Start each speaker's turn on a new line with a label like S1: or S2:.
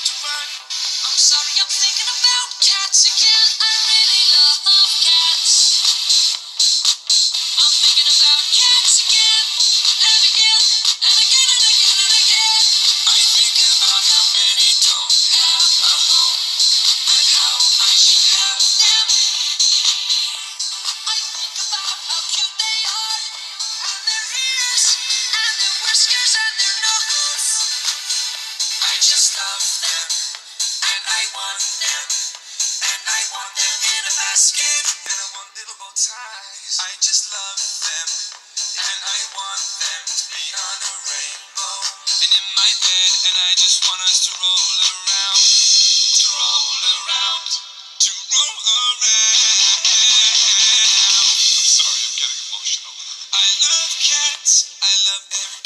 S1: I'm sorry, I'm thinking about cats again. I really love cats. I'm thinking about cats again, and again, and again, and again, and again. I think about how many don't have a home, and how I should have them. I think about how cute they are, and their ears, and their whiskers, and their nose. I just love them, and I want them, and I want them in a basket, and I want little bow ties. I just love them, and I want them to be on a rainbow, and in my bed, and I just want us to roll around, to roll around, to roll around. I'm sorry, I'm getting emotional. I love cats, I love every